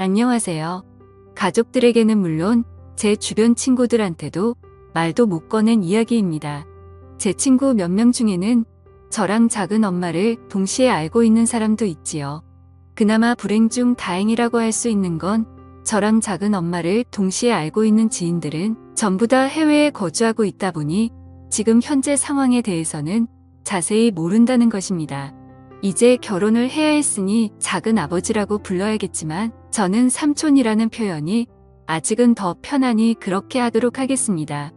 안녕하세요. 가족들에게는 물론 제 주변 친구들한테도 말도 못 꺼낸 이야기입니다. 제 친구 몇 명 중에는 저랑 작은 엄마를 동시에 알고 있는 사람도 있지요. 그나마 불행 중 다행이라고 할 수 있는 건 저랑 작은 엄마를 동시에 알고 있는 지인들은 전부 다 해외에 거주하고 있다 보니 지금 현재 상황에 대해서는 자세히 모른다는 것입니다. 이제 결혼을 해야 했으니 작은 아버지라고 불러야겠지만 저는 삼촌이라는 표현이 아직은 더 편하니 그렇게 하도록 하겠습니다.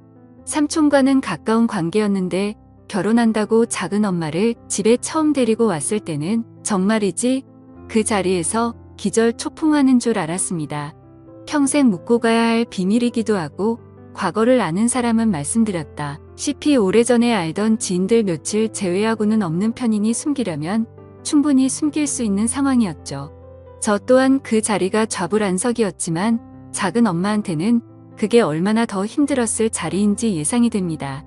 삼촌과는 가까운 관계였는데 결혼한다고 작은 엄마를 집에 처음 데리고 왔을 때는 정말이지 그 자리에서 기절초풍하는 줄 알았습니다. 평생 묻고 가야 할 비밀이기도 하고 과거를 아는 사람은 말씀드렸다 시피 오래전에 알던 지인들 며칠 제외하고는 없는 편이니 숨기려면 충분히 숨길 수 있는 상황이었죠. 저 또한 그 자리가 좌불안석이었지만 작은 엄마한테는 그게 얼마나 더 힘들었을 자리인지 예상이 됩니다.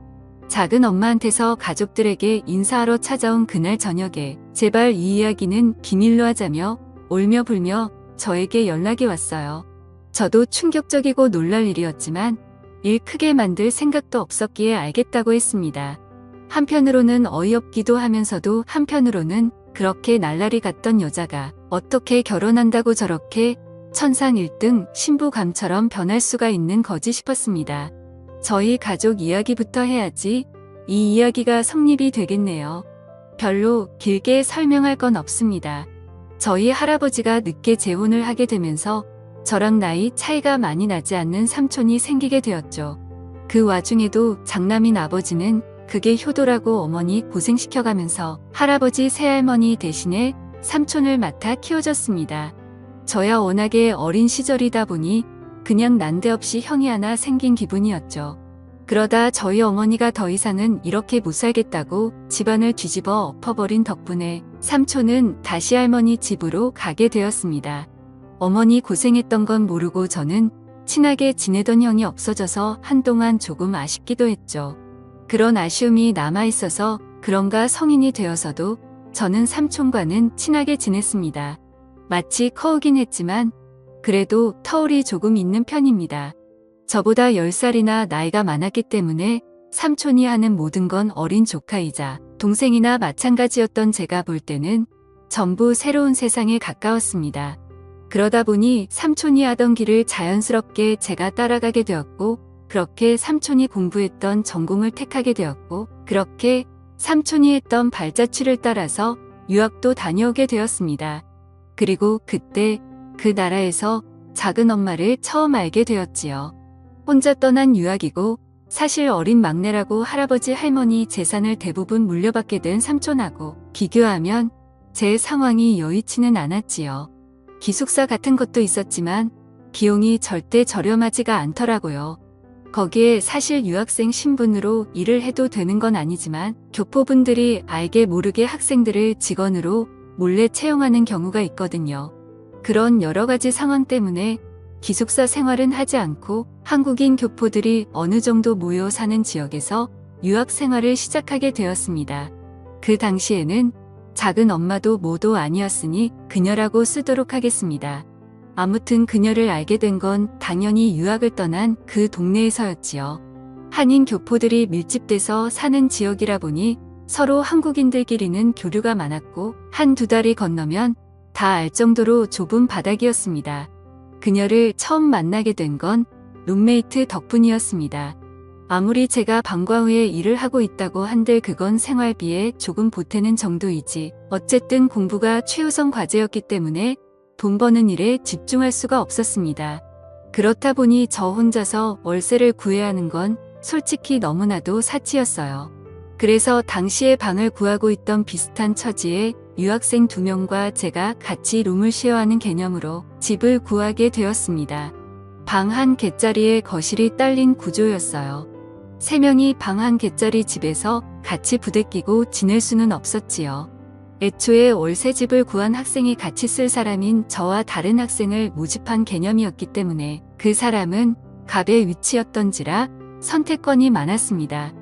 작은 엄마한테서 가족들에게 인사하러 찾아온 그날 저녁에 제발 이 이야기는 비밀로 하자며 울며 불며 저에게 연락이 왔어요. 저도 충격적이고 놀랄 일이었지만 일 크게 만들 생각도 없었기에 알겠다고 했습니다. 한편으로는 어이없기도 하면서도 한편으로는 그렇게 날라리 같던 여자가 어떻게 결혼한다고 저렇게 천상 1등 신부감처럼 변할 수가 있는 거지 싶었습니다. 저희 가족 이야기부터 해야지 이 이야기가 성립이 되겠네요. 별로 길게 설명할 건 없습니다. 저희 할아버지가 늦게 재혼을 하게 되면서 저랑 나이 차이가 많이 나지 않는 삼촌이 생기게 되었죠. 그 와중에도 장남인 아버지는 그게 효도라고 어머니 고생시켜가면서 할아버지 새할머니 대신에 삼촌을 맡아 키워줬습니다. 저야 워낙에 어린 시절이다 보니 그냥 난데없이 형이 하나 생긴 기분이었죠. 그러다 저희 어머니가 더 이상은 이렇게 못 살겠다고 집안을 뒤집어 엎어버린 덕분에 삼촌은 다시 할머니 집으로 가게 되었습니다. 어머니 고생했던 건 모르고 저는 친하게 지내던 형이 없어져서 한동안 조금 아쉽기도 했죠. 그런 아쉬움이 남아있어서 그런가 성인이 되어서도 저는 삼촌과는 친하게 지냈습니다. 마치 커오긴 했지만 그래도 터울이 조금 있는 편입니다. 저보다 10살이나 나이가 많았기 때문에 삼촌이 하는 모든 건 어린 조카이자 동생이나 마찬가지였던 제가 볼 때는 전부 새로운 세상에 가까웠습니다. 그러다 보니 삼촌이 하던 길을 자연스럽게 제가 따라가게 되었고 그렇게 삼촌이 공부했던 전공을 택하게 되었고 그렇게 삼촌이 했던 발자취를 따라서 유학도 다녀오게 되었습니다. 그리고 그때 그 나라에서 작은 엄마를 처음 알게 되었지요. 혼자 떠난 유학이고 사실 어린 막내라고 할아버지 할머니 재산을 대부분 물려받게 된 삼촌하고 비교하면 제 상황이 여의치는 않았지요. 기숙사 같은 것도 있었지만 비용이 절대 저렴하지가 않더라고요. 거기에 사실 유학생 신분으로 일을 해도 되는 건 아니지만 교포분들이 알게 모르게 학생들을 직원으로 몰래 채용하는 경우가 있거든요. 그런 여러 가지 상황 때문에 기숙사 생활은 하지 않고 한국인 교포들이 어느 정도 모여 사는 지역에서 유학 생활을 시작하게 되었습니다. 그 당시에는 작은 엄마도 모도 아니었으니 그녀라고 쓰도록 하겠습니다. 아무튼 그녀를 알게 된 건 당연히 유학을 떠난 그 동네에서였지요. 한인 교포들이 밀집돼서 사는 지역이라 보니 서로 한국인들끼리는 교류가 많았고 한두 달이 건너면 다 알 정도로 좁은 바닥이었습니다. 그녀를 처음 만나게 된 건 룸메이트 덕분이었습니다. 아무리 제가 방과 후에 일을 하고 있다고 한들 그건 생활비에 조금 보태는 정도이지 어쨌든 공부가 최우선 과제였기 때문에 돈 버는 일에 집중할 수가 없었습니다. 그렇다 보니 저 혼자서 월세를 구해야 하는 건 솔직히 너무나도 사치였어요. 그래서 당시에 방을 구하고 있던 비슷한 처지의 유학생 2명과 제가 같이 룸을 쉐어하는 개념으로 집을 구하게 되었습니다. 방 한 개짜리에 거실이 딸린 구조였어요. 3명이 방 한 개짜리 집에서 같이 부대끼고 지낼 수는 없었지요. 애초에 월세 집을 구한 학생이 같이 쓸 사람인 저와 다른 학생을 모집한 개념이었기 때문에 그 사람은 갑의 위치였던지라 선택권이 많았습니다.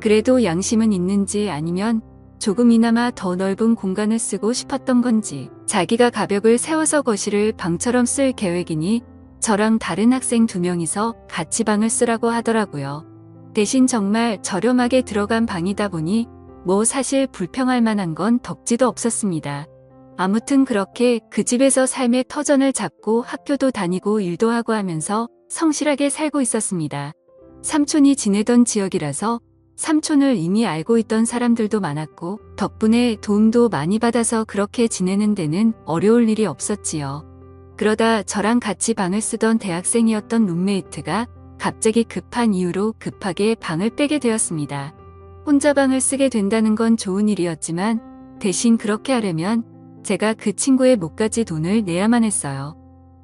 그래도 양심은 있는지 아니면 조금이나마 더 넓은 공간을 쓰고 싶었던 건지 자기가 가벽을 세워서 거실을 방처럼 쓸 계획이니 저랑 다른 학생 2명이서 같이 방을 쓰라고 하더라고요. 대신 정말 저렴하게 들어간 방이다 보니 뭐 사실 불평할 만한 건 덕지도 없었습니다. 아무튼 그렇게 그 집에서 삶의 터전을 잡고 학교도 다니고 일도 하고 하면서 성실하게 살고 있었습니다. 삼촌이 지내던 지역이라서 삼촌을 이미 알고 있던 사람들도 많았고 덕분에 도움도 많이 받아서 그렇게 지내는 데는 어려울 일이 없었지요. 그러다 저랑 같이 방을 쓰던 대학생이었던 룸메이트가 갑자기 급한 이유로 급하게 방을 빼게 되었습니다. 혼자 방을 쓰게 된다는 건 좋은 일이었지만 대신 그렇게 하려면 제가 그 친구의 몫까지 돈을 내야만 했어요.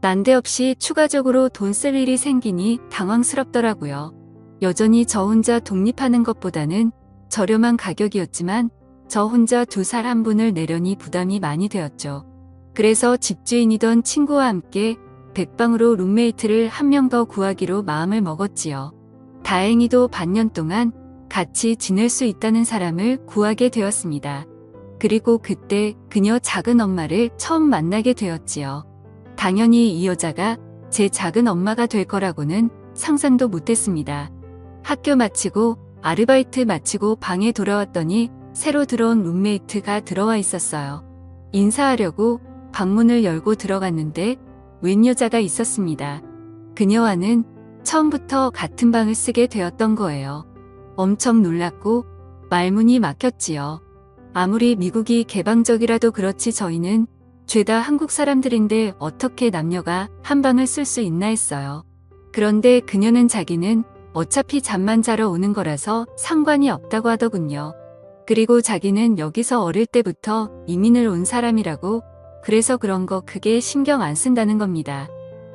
난데없이 추가적으로 돈 쓸 일이 생기니 당황스럽더라고요. 여전히 저 혼자 독립하는 것보다는 저렴한 가격이었지만 저 혼자 2살 한 분을 내려니 부담이 많이 되었죠. 그래서 집주인이던 친구와 함께 백방으로 룸메이트를 한 명 더 구하기로 마음을 먹었지요. 다행히도 반년 동안 같이 지낼 수 있다는 사람을 구하게 되었습니다. 그리고 그때 그녀 작은 엄마를 처음 만나게 되었지요. 당연히 이 여자가 제 작은 엄마가 될 거라고는 상상도 못했습니다. 학교 마치고 아르바이트 마치고 방에 돌아왔더니 새로 들어온 룸메이트가 들어와 있었어요. 인사하려고 방문을 열고 들어갔는데 웬 여자가 있었습니다. 그녀와는 처음부터 같은 방을 쓰게 되었던 거예요. 엄청 놀랐고 말문이 막혔지요. 아무리 미국이 개방적이라도 그렇지 저희는 죄다 한국 사람들인데 어떻게 남녀가 한 방을 쓸 수 있나 했어요. 그런데 그녀는 자기는 어차피 잠만 자러 오는 거라서 상관이 없다고 하더군요. 그리고 자기는 여기서 어릴 때부터 이민을 온 사람이라고 그래서 그런 거 크게 신경 안 쓴다는 겁니다.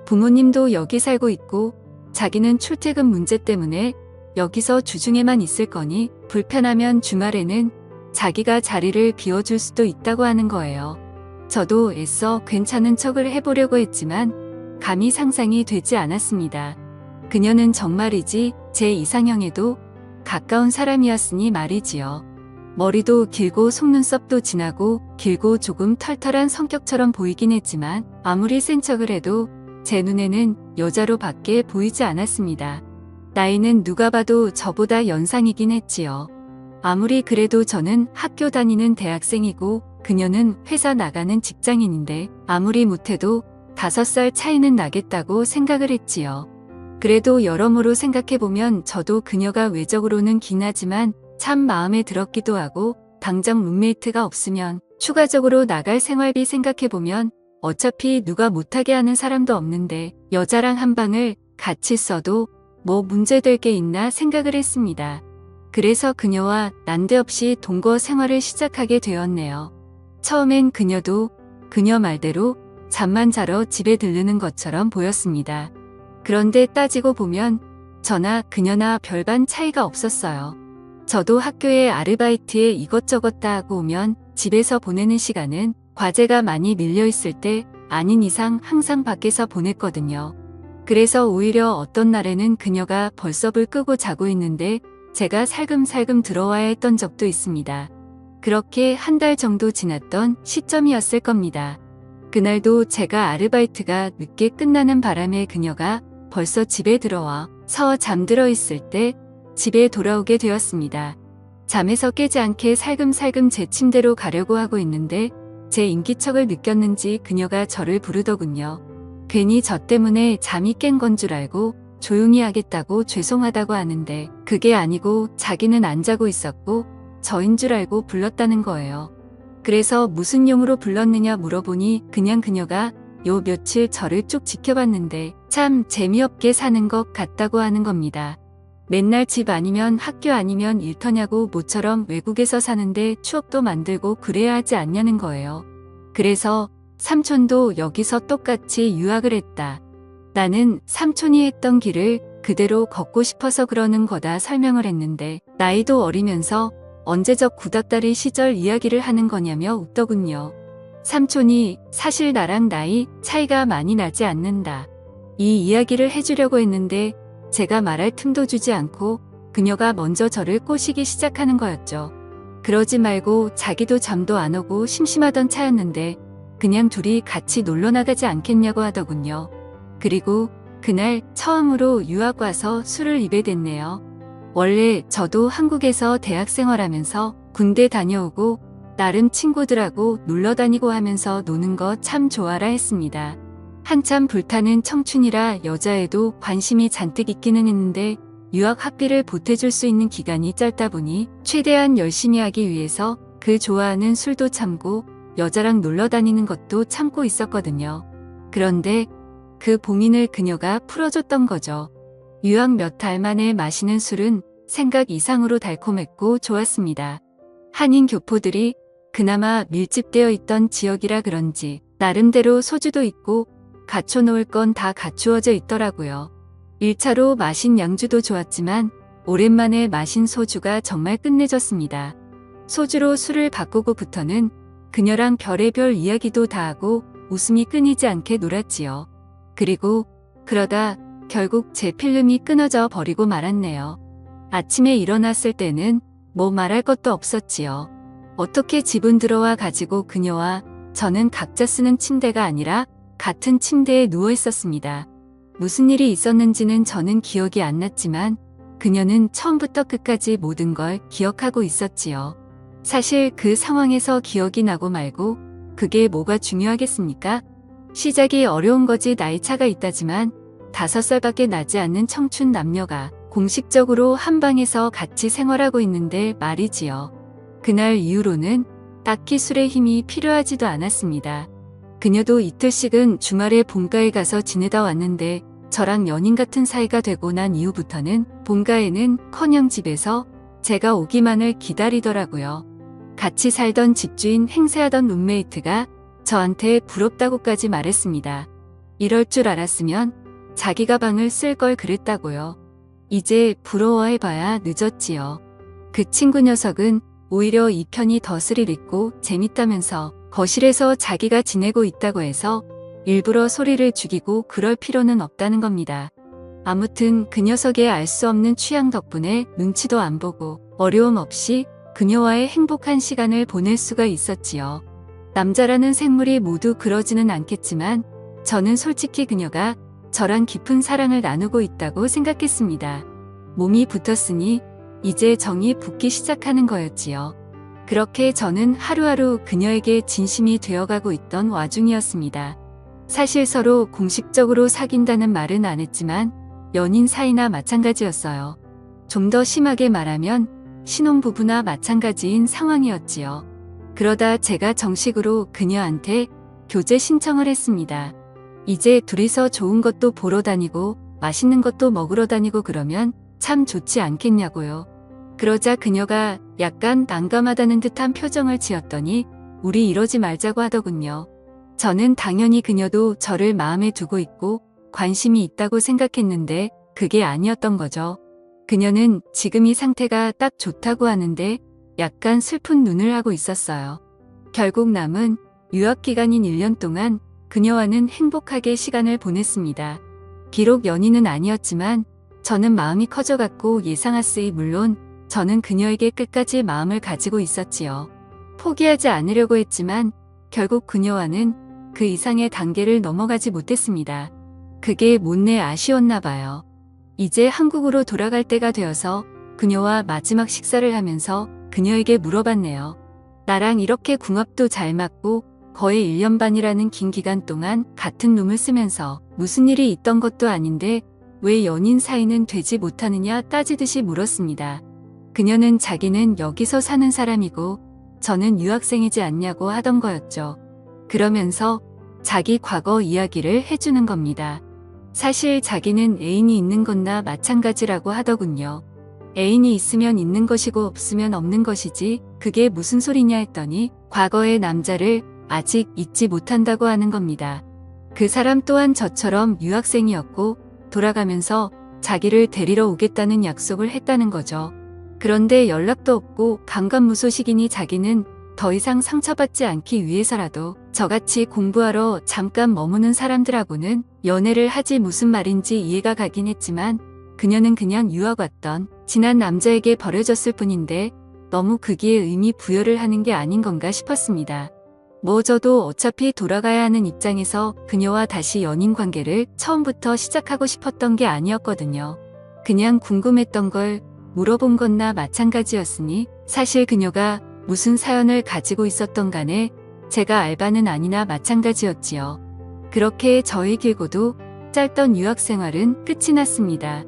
부모님도 여기 살고 있고 자기는 출퇴근 문제 때문에 여기서 주중에만 있을 거니 불편하면 주말에는 자기가 자리를 비워줄 수도 있다고 하는 거예요. 저도 애써 괜찮은 척을 해보려고 했지만 감히 상상이 되지 않았습니다. 그녀는 정말이지 제 이상형에도 가까운 사람이었으니 말이지요. 머리도 길고 속눈썹도 진하고 길고 조금 털털한 성격처럼 보이긴 했지만 아무리 센 척을 해도 제 눈에는 여자로 밖에 보이지 않았습니다. 나이는 누가 봐도 저보다 연상이긴 했지요. 아무리 그래도 저는 학교 다니는 대학생이고 그녀는 회사 나가는 직장인인데 아무리 못해도 5살 차이는 나겠다고 생각을 했지요. 그래도 여러모로 생각해보면 저도 그녀가 외적으로는 긴하지만 참 마음에 들었기도 하고 당장 룸메이트가 없으면 추가적으로 나갈 생활비 생각해보면 어차피 누가 못하게 하는 사람도 없는데 여자랑 한 방을 같이 써도 뭐 문제될 게 있나 생각을 했습니다. 그래서 그녀와 난데없이 동거 생활을 시작하게 되었네요. 처음엔 그녀도 그녀 말대로 잠만 자러 집에 들르는 것처럼 보였습니다. 그런데 따지고 보면 저나 그녀나 별반 차이가 없었어요. 저도 학교에 아르바이트에 이것저것 다 하고 오면 집에서 보내는 시간은 과제가 많이 밀려있을 때 아닌 이상 항상 밖에서 보냈거든요. 그래서 오히려 어떤 날에는 그녀가 벌써 불 끄고 자고 있는데 제가 살금살금 들어와야 했던 적도 있습니다. 그렇게 한 달 정도 지났던 시점이었을 겁니다. 그날도 제가 아르바이트가 늦게 끝나는 바람에 그녀가 벌써 집에 들어와서 잠들어 있을 때 집에 돌아오게 되었습니다. 잠에서 깨지 않게 살금살금 제 침대로 가려고 하고 있는데 제 인기척을 느꼈는지 그녀가 저를 부르더군요. 괜히 저 때문에 잠이 깬 건 줄 알고 조용히 하겠다고 죄송하다고 하는데 그게 아니고 자기는 안 자고 있었고 저인 줄 알고 불렀다는 거예요. 그래서 무슨 용으로 불렀느냐 물어보니 그냥 그녀가 요 며칠 저를 쭉 지켜봤는데 참 재미없게 사는 것 같다고 하는 겁니다. 맨날 집 아니면 학교 아니면 일터냐고 모처럼 외국에서 사는데 추억도 만들고 그래야 하지 않냐는 거예요. 그래서 삼촌도 여기서 똑같이 유학을 했다. 나는 삼촌이 했던 길을 그대로 걷고 싶어서 그러는 거다 설명을 했는데 나이도 어리면서 언제적 구닥다리 시절 이야기를 하는 거냐며 웃더군요. 삼촌이 사실 나랑 나이 차이가 많이 나지 않는다. 이 이야기를 해주려고 했는데 제가 말할 틈도 주지 않고 그녀가 먼저 저를 꼬시기 시작하는 거였죠. 그러지 말고 자기도 잠도 안 오고 심심하던 차였는데 그냥 둘이 같이 놀러 나가지 않겠냐고 하더군요. 그리고 그날 처음으로 유학 와서 술을 입에 댔네요. 원래 저도 한국에서 대학 생활하면서 군대 다녀오고 나름 친구들하고 놀러 다니고 하면서 노는 거 참 좋아라 했습니다. 한참 불타는 청춘이라 여자애도 관심이 잔뜩 있기는 했는데 유학 학비를 보태줄 수 있는 기간이 짧다 보니 최대한 열심히 하기 위해서 그 좋아하는 술도 참고 여자랑 놀러 다니는 것도 참고 있었거든요. 그런데 그 봉인을 그녀가 풀어줬던 거죠. 유학 몇 달 만에 마시는 술은 생각 이상으로 달콤했고 좋았습니다. 한인 교포들이 그나마 밀집되어 있던 지역이라 그런지 나름대로 소주도 있고 갖춰놓을 건 다 갖추어져 있더라고요. 1차로 마신 양주도 좋았지만 오랜만에 마신 소주가 정말 끝내줬습니다. 소주로 술을 바꾸고부터는 그녀랑 별의별 이야기도 다 하고 웃음이 끊이지 않게 놀았지요. 그리고 그러다 결국 제 필름이 끊어져 버리고 말았네요. 아침에 일어났을 때는 뭐 말할 것도 없었지요. 어떻게 집은 들어와 가지고 그녀와 저는 각자 쓰는 침대가 아니라 같은 침대에 누워 있었습니다. 무슨 일이 있었는지는 저는 기억이 안 났지만 그녀는 처음부터 끝까지 모든 걸 기억하고 있었지요. 사실 그 상황에서 기억이 나고 말고 그게 뭐가 중요하겠습니까? 시작이 어려운 거지. 나이 차가 있다지만 5살밖에 나지 않는 청춘 남녀가 공식적으로 한 방에서 같이 생활하고 있는데 말이지요. 그날 이후로는 딱히 술의 힘이 필요하지도 않았습니다. 그녀도 이틀씩은 주말에 본가에 가서 지내다 왔는데 저랑 연인 같은 사이가 되고 난 이후부터는 본가에는 커녕 집에서 제가 오기만을 기다리더라고요. 같이 살던 집주인 행세하던 룸메이트가 저한테 부럽다고까지 말했습니다. 이럴 줄 알았으면 자기가 방을 쓸 걸 그랬다고요. 이제 부러워해봐야 늦었지요. 그 친구 녀석은 오히려 이 편이 더 스릴 있고 재밌다면서 거실에서 자기가 지내고 있다고 해서 일부러 소리를 죽이고 그럴 필요는 없다는 겁니다. 아무튼 그 녀석의 알 수 없는 취향 덕분에 눈치도 안 보고 어려움 없이 그녀와의 행복한 시간을 보낼 수가 있었지요. 남자라는 생물이 모두 그러지는 않겠지만 저는 솔직히 그녀가 저랑 깊은 사랑을 나누고 있다고 생각했습니다. 몸이 붙었으니 이제 정이 붙기 시작하는 거였지요. 그렇게 저는 하루하루 그녀에게 진심이 되어가고 있던 와중이었습니다. 사실 서로 공식적으로 사귄다는 말은 안 했지만 연인 사이나 마찬가지였어요. 좀 더 심하게 말하면 신혼부부나 마찬가지인 상황이었지요. 그러다 제가 정식으로 그녀한테 교제 신청을 했습니다. 이제 둘이서 좋은 것도 보러 다니고 맛있는 것도 먹으러 다니고 그러면 참 좋지 않겠냐고요. 그러자 그녀가 약간 난감하다는 듯한 표정을 지었더니 우리 이러지 말자고 하더군요. 저는 당연히 그녀도 저를 마음에 두고 있고 관심이 있다고 생각했는데 그게 아니었던 거죠. 그녀는 지금 이 상태가 딱 좋다고 하는데 약간 슬픈 눈을 하고 있었어요. 결국 남은 유학 기간인 1년 동안 그녀와는 행복하게 시간을 보냈습니다. 비록 연인은 아니었지만 저는 마음이 커져갔고 예상하스이 물론 저는 그녀에게 끝까지 마음을 가지고 있었지요. 포기하지 않으려고 했지만 결국 그녀와는 그 이상의 단계를 넘어가지 못했습니다. 그게 못내 아쉬웠나 봐요. 이제 한국으로 돌아갈 때가 되어서 그녀와 마지막 식사를 하면서 그녀에게 물어봤네요. 나랑 이렇게 궁합도 잘 맞고 거의 1년 반이라는 긴 기간 동안 같은 룸을 쓰면서 무슨 일이 있던 것도 아닌데 왜 연인 사이는 되지 못하느냐 따지듯이 물었습니다. 그녀는 자기는 여기서 사는 사람이고 저는 유학생이지 않냐고 하던 거였죠. 그러면서 자기 과거 이야기를 해주는 겁니다. 사실 자기는 애인이 있는 것나 마찬가지라고 하더군요. 애인이 있으면 있는 것이고 없으면 없는 것이지 그게 무슨 소리냐 했더니 과거의 남자를 아직 잊지 못한다고 하는 겁니다. 그 사람 또한 저처럼 유학생이었고 돌아가면서 자기를 데리러 오겠다는 약속을 했다는 거죠. 그런데 연락도 없고 반감무소식이니 자기는 더 이상 상처받지 않기 위해서라도 저같이 공부하러 잠깐 머무는 사람들하고는 연애를 하지 무슨 말인지 이해가 가긴 했지만 그녀는 그냥 유학 왔던 지난 남자에게 버려졌을 뿐인데 너무 거기에 의미 부여를 하는 게 아닌 건가 싶었습니다. 저도 어차피 돌아가야 하는 입장에서 그녀와 다시 연인 관계를 처음부터 시작하고 싶었던 게 아니었거든요. 그냥 궁금했던 걸 물어본 거나 마찬가지였으니 사실 그녀가 무슨 사연을 가지고 있었던 간에 제가 알 바는 아니나 마찬가지였지요. 그렇게 저희 길고도 짧던 유학 생활은 끝이 났습니다.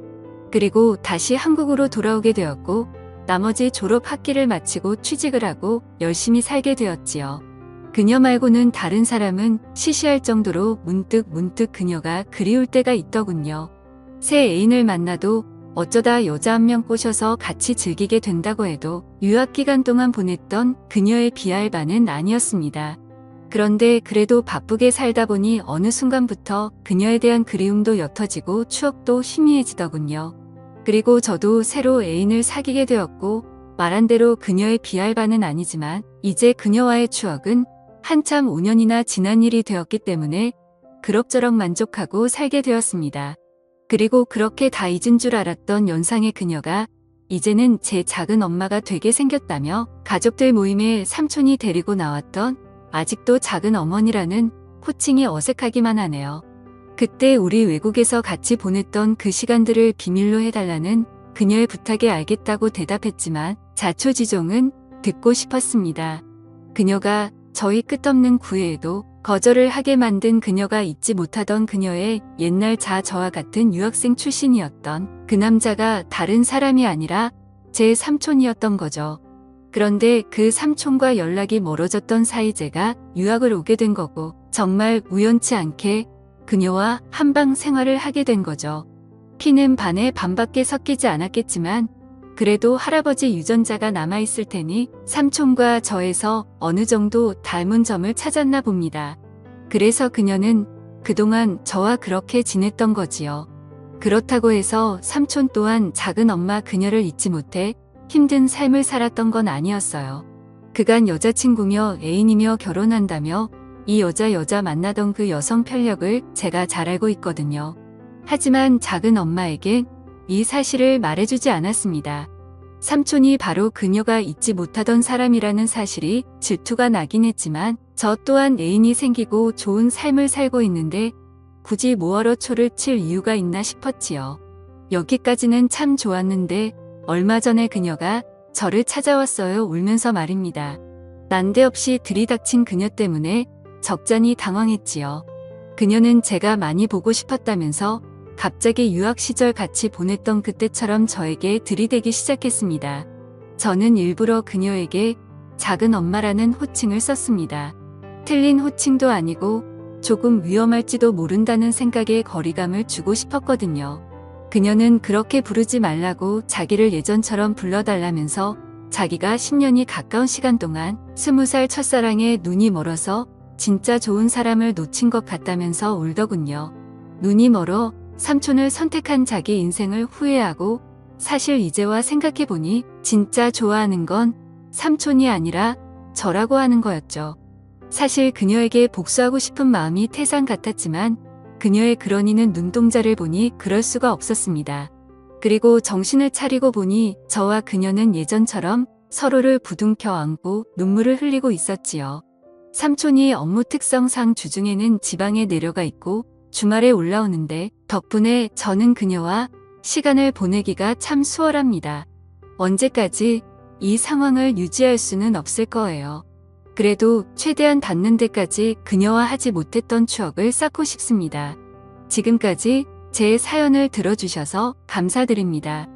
그리고 다시 한국으로 돌아오게 되었고 나머지 졸업 학기를 마치고 취직을 하고 열심히 살게 되었지요. 그녀 말고는 다른 사람은 시시할 정도로 문득 그녀가 그리울 때가 있더군요. 새 애인을 만나도 어쩌다 여자 한 명 꼬셔서 같이 즐기게 된다고 해도 유학 기간 동안 보냈던 그녀의 비할 바는 아니었습니다. 그런데 그래도 바쁘게 살다 보니 어느 순간부터 그녀에 대한 그리움도 옅어지고 추억도 희미해지더군요. 그리고 저도 새로 애인을 사귀게 되었고 말한 대로 그녀의 비할 바는 아니지만 이제 그녀와의 추억은 한참 5년이나 지난 일이 되었기 때문에 그럭저럭 만족하고 살게 되었습니다. 그리고 그렇게 다 잊은 줄 알았던 연상의 그녀가 이제는 제 작은 엄마가 되게 생겼다며 가족들 모임에 삼촌이 데리고 나왔던 아직도 작은 어머니라는 호칭이 어색하기만 하네요. 그때 우리 외국에서 같이 보냈던 그 시간들을 비밀로 해달라는 그녀의 부탁에 알겠다고 대답했지만 자초지종은 듣고 싶었습니다. 그녀가 저희 끝없는 구애에도 거절을 하게 만든 그녀가 잊지 못하던 그녀의 옛날 저와 같은 유학생 출신이었던 그 남자가 다른 사람이 아니라 제 삼촌이었던 거죠. 그런데 그 삼촌과 연락이 멀어졌던 사이 제가 유학을 오게 된 거고 정말 우연치 않게 그녀와 한방 생활을 하게 된 거죠. 피는 반에 반밖에 섞이지 않았겠지만 그래도 할아버지 유전자가 남아있을 테니 삼촌과 저에서 어느 정도 닮은 점을 찾았나 봅니다. 그래서 그녀는 그동안 저와 그렇게 지냈던 거지요. 그렇다고 해서 삼촌 또한 작은 엄마 그녀를 잊지 못해 힘든 삶을 살았던 건 아니었어요. 그간 여자친구며 애인이며 결혼한다며 이 여자 만나던 그 여성 편력을 제가 잘 알고 있거든요. 하지만 작은 엄마에겐 이 사실을 말해주지 않았습니다. 삼촌이 바로 그녀가 잊지 못하던 사람이라는 사실이 질투가 나긴 했지만 저 또한 애인이 생기고 좋은 삶을 살고 있는데 굳이 뭐하러 초를 칠 이유가 있나 싶었지요. 여기까지는 참 좋았는데 얼마 전에 그녀가 저를 찾아왔어요. 울면서 말입니다. 난데없이 들이닥친 그녀 때문에 적잖이 당황했지요. 그녀는 제가 많이 보고 싶었다면서 갑자기 유학 시절 같이 보냈던 그때처럼 저에게 들이대기 시작했습니다. 저는 일부러 그녀에게 작은 엄마라는 호칭을 썼습니다. 틀린 호칭도 아니고 조금 위험할지도 모른다는 생각에 거리감을 주고 싶었거든요. 그녀는 그렇게 부르지 말라고 자기를 예전처럼 불러달라면서 자기가 10년이 가까운 시간 동안 20살 첫사랑에 눈이 멀어서 진짜 좋은 사람을 놓친 것 같다면서 울더군요. 눈이 멀어 삼촌을 선택한 자기 인생을 후회하고 사실 이제와 생각해보니 진짜 좋아하는 건 삼촌이 아니라 저라고 하는 거였죠. 사실 그녀에게 복수하고 싶은 마음이 태산 같았지만 그녀의 그러니는 눈동자를 보니 그럴 수가 없었습니다. 그리고 정신을 차리고 보니 저와 그녀는 예전처럼 서로를 부둥켜 안고 눈물을 흘리고 있었지요. 삼촌이 업무 특성상 주중에는 지방에 내려가 있고 주말에 올라오는데 덕분에 저는 그녀와 시간을 보내기가 참 수월합니다. 언제까지 이 상황을 유지할 수는 없을 거예요. 그래도 최대한 닿는 데까지 그녀와 하지 못했던 추억을 쌓고 싶습니다. 지금까지 제 사연을 들어주셔서 감사드립니다.